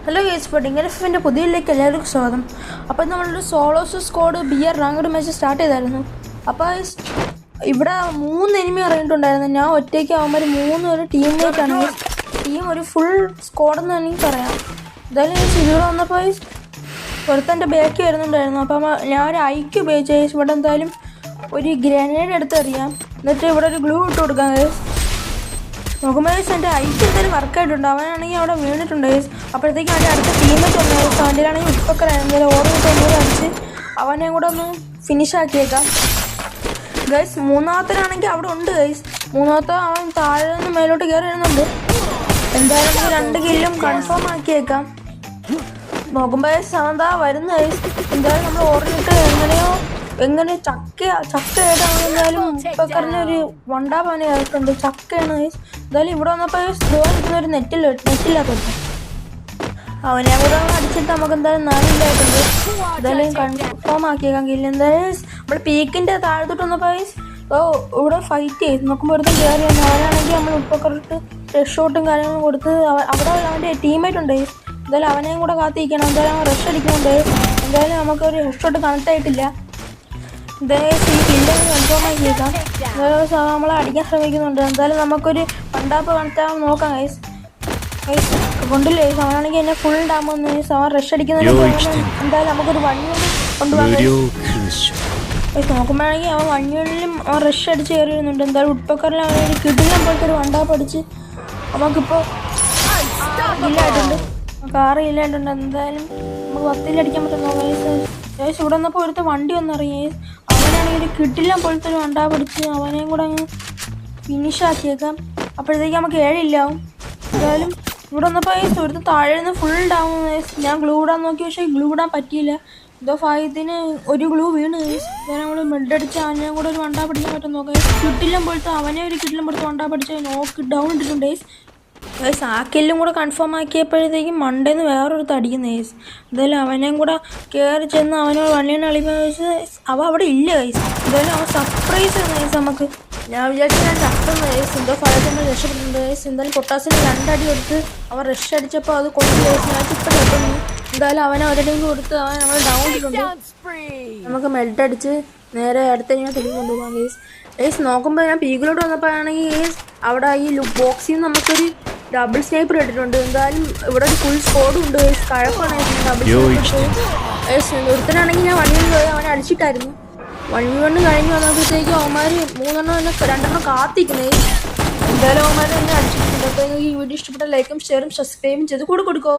Hello guys, ഡിംഗലിഫിൻ്റെ പുതിയതിലേക്ക് എല്ലാവർക്കും സ്വാഗതം. അപ്പോൾ നമ്മളൊരു solos squad BR ranked match start ചെയ്തായിരുന്നു. അപ്പോൾ ഇവിടെ 3 എനിമി ഇറങ്ങിയിട്ടുണ്ടായിരുന്നു. ഞാൻ ഒറ്റയ്ക്ക് ആകുമ്പോൾ 3 ഒരു ടീമിലേക്കാണ്. ടീം ഒരു ഫുൾ സ്ക്വാഡെന്ന് വേണമെങ്കിൽ പറയാം. എന്തായാലും ഇവിടെ വന്നപ്പോൾ ഒരുത്തൻ്റെ ബാക്ക് വരുന്നുണ്ടായിരുന്നു. അപ്പം ഞാൻ ഒരു ഐക്യു ഉപയോഗിച്ച് ഇവിടെ എന്തായാലും ഒരു ഗ്രനേഡ് എടുത്തെറിയാം. എന്നിട്ട് ഇവിടെ ഒരു ഗ്ലൂ ഇട്ട് കൊടുക്കാം. നോക്കുമ്പോൾ എൻ്റെ ഐക്യു എന്തായാലും വർക്കായിട്ടുണ്ട്. അവനാണെങ്കിൽ അവിടെ വീണിട്ടുണ്ട്. അപ്പോഴത്തേക്കും അവൻ്റെ അടുത്ത ടീമൊക്കെ ഉണ്ടായിരുന്നു. അവൻ്റെയിലാണെങ്കിൽ ഉപ്പൊക്കറായിരുന്നു. എന്തായാലും ഓർമ്മ അടിച്ച് അവനെ കൂടെ ഒന്ന് ഫിനിഷ് ആക്കിയേക്കാം. ഗൈസ് മൂന്നാമത്തനാണെങ്കിൽ അവിടെ ഉണ്ട്. മൂന്നാമത്തെ അവൻ താഴെ നിന്ന് മേലോട്ട് കയറി വരുന്നുണ്ട്. എന്തായാലും 2 കില്ലും കൺഫേം ആക്കിയേക്കാം. നോക്കുമ്പോൾ അവന്താ വരുന്ന എന്തായാലും നമ്മൾ ഓർമ്മിട്ട് എങ്ങനെ ചക്കയായിട്ടാണ്. എന്തായാലും ഉപ്പക്കറിനൊരു വണ്ടാപാന ആയിട്ടുണ്ട്. ചക്കയാണ്. എന്തായാലും ഇവിടെ വന്നപ്പോൾ ഒരു നെറ്റില്ലാത്ത അവനെ കൂടെ അടിച്ചിട്ട് നമുക്ക് എന്തായാലും 4 കില്ലായിട്ടുണ്ട്. എന്തായാലും കൺഫേം ആക്കിയേക്കാം കില്ല്. എന്തായാലും നമ്മൾ പീക്കിൻ്റെ താഴത്തോട്ട് വന്നപ്പോൾ ഇവിടെ ഫൈറ്റ് ചെയ്ത് നോക്കുമ്പോൾ ഒരുത്തും കയറി വന്നു. അവനാണെങ്കിൽ നമ്മൾ ഉപ്പക്കറിട്ട് റഷ് ഷോട്ടും കാര്യങ്ങളും കൊടുത്ത് അവിടെ അവൻ്റെ ടീമേറ്റ് ഉണ്ട്. എന്തായാലും അവനെയും കൂടെ കാത്തിരിക്കണം. എന്തായാലും അവൻ റഷ് അടിക്കുന്നുണ്ട്. എന്തായാലും നമുക്കൊരു ഹെഡ് ഷോട്ട് കണക്ട് ആയിട്ടില്ല. എന്തായാലും ഈ കില്ല് കൺഫേം ആക്കിയേക്കാം. എന്തായാലും നമ്മളെ അടിക്കാൻ ശ്രമിക്കുന്നുണ്ട്. എന്തായാലും നമുക്കൊരു പണ്ടാപ്പ് കണക്റ്റാകാൻ നോക്കാം. കൊണ്ടില്ലേ അവനാണെങ്കിൽ എന്നെ ഫുൾ ഡാമെന്ന് അവൻ റഷ് അടിക്കുന്നുണ്ട്. എന്തായാലും നമുക്കൊരു 1 മിനിറ്റ് കൊണ്ടുപോകാൻ നോക്കുമ്പോഴാണെങ്കിൽ അവൻ 1 മിനിറ്റിലും അവൻ റഷ് അടിച്ച് കയറി വരുന്നുണ്ട്. എന്തായാലും ഉപ്പക്കറിൽ അവനൊരു കിടിലം പോലത്തെ ഒരു വണ്ടാപ്പ് അടിച്ച് നമുക്കിപ്പോൾ ഇല്ലായിട്ടുണ്ട്. 6 ഇല്ലായിട്ടുണ്ട്. എന്തായാലും നമുക്ക് 10 അടിക്കാൻ പറ്റുന്ന ഏകദേശം ഇവിടെ വന്നപ്പോൾ ഒരുത്ത വണ്ടി വന്നിറങ്ങി. അവനാണെങ്കിൽ ഒരു കിടിലം പോലത്തെ ഒരു വണ്ടാപ്പ് അടിച്ച് അവനെയും കൂടെ അങ്ങ് ഫിനിഷ് ആക്കിയേക്കാം. അപ്പോഴത്തേക്ക് നമുക്ക് 7 ഇല്ലാവും. എന്തായാലും ഇവിടെ വന്നപ്പോൾ ഒരുത്ത് താഴെ നിന്ന് ഫുൾ ഡാവും. ഞാൻ ഗ്ലൂ ഇടാൻ നോക്കി, പക്ഷേ ഗ്ലൂ ഇടാൻ പറ്റിയില്ല. എന്തോ ഭാഗ്യത്തിന് ഒരു ഗ്ലൂ വീണ്. ഞാൻ നമ്മൾ മെഡ് അടിച്ച് അവനെ കൂടെ ഒരു വണ്ടാ പഠിക്കാൻ പറ്റും നോക്കാം. കിട്ടില്ലം പോലത്തെ അവനെ ഒരു കിട്ടില്ലം പോലത്തെ വണ്ടാ പഠിച്ച് നോക്ക് ഡൗൺ ഇട്ടിട്ടുണ്ട്. ആ കില്ലും കൂടെ കൺഫേം ആക്കിയപ്പോഴത്തേക്കും മണ്ടേന്ന് വേറൊരു തടിക്കുന്ന എന്തായാലും അവനെയും കൂടെ കയറി ചെന്ന് അവനോട് വള്ളിനെ കളിക്കാൻ വെച്ച് അവ അവിടെ ഇല്ല. എന്തായാലും അവൻ സർപ്രൈസ് ആയിരുന്നു നമുക്ക്. ഞാൻ വിചാരിച്ചു ഞാൻ ചത്തുന്ന എന്തോ ഫലത്തിൽ രക്ഷപ്പെടുന്നുണ്ട്. എന്തായാലും പൊട്ടാസിന് 2 അടി കൊടുത്ത് അവൻ റഷ് അടിച്ചപ്പോൾ അത് കൊണ്ടു ഞാൻ ഇപ്പം ചത്തുന്നു. എന്തായാലും അവനെ ഒരടിയും കൊടുത്ത് അവൻ നമ്മൾ ഡൗൺ ഇട്ടിട്ടുണ്ട്. നമുക്ക് മെൽറ്റ് അടിച്ച് നേരെ അടുത്ത തിരികെ കൊണ്ടുപോകാം. നോക്കുമ്പോൾ ഞാൻ പീക്കിലോട്ട് വന്നപ്പോഴാണെങ്കിൽ അവിടെ ഈ ബോക്സിൽ നിന്ന് നമുക്കൊരു ഡബിൾ സ്നൈപ്പർ ഇട്ടിട്ടുണ്ട്. എന്തായാലും ഇവിടെ ഒരു ഫുൾ സ്കോഡും ഉണ്ട്. കഴപ്പാണ് ഡബിൾ സ്നൈപ്പർ. ഒരുത്തനാണെങ്കിൽ ഞാൻ 1v1 പോയി അവനെ അടിച്ചിട്ടായിരുന്നു. 1v1 കഴിഞ്ഞ് വന്നപ്പോഴത്തേക്കും അവന്മാർ 2 കാത്തിരിക്കുന്നത്. എന്തായാലും അവന്മാർ എന്നെ അടിച്ചിട്ടുണ്ട്. അപ്പോൾ ഈ വീഡിയോ ഇഷ്ടപ്പെട്ട ലൈക്കും ഷെയറും സബ്സ്ക്രൈബും ചെയ്ത് കൊടുക്കുക.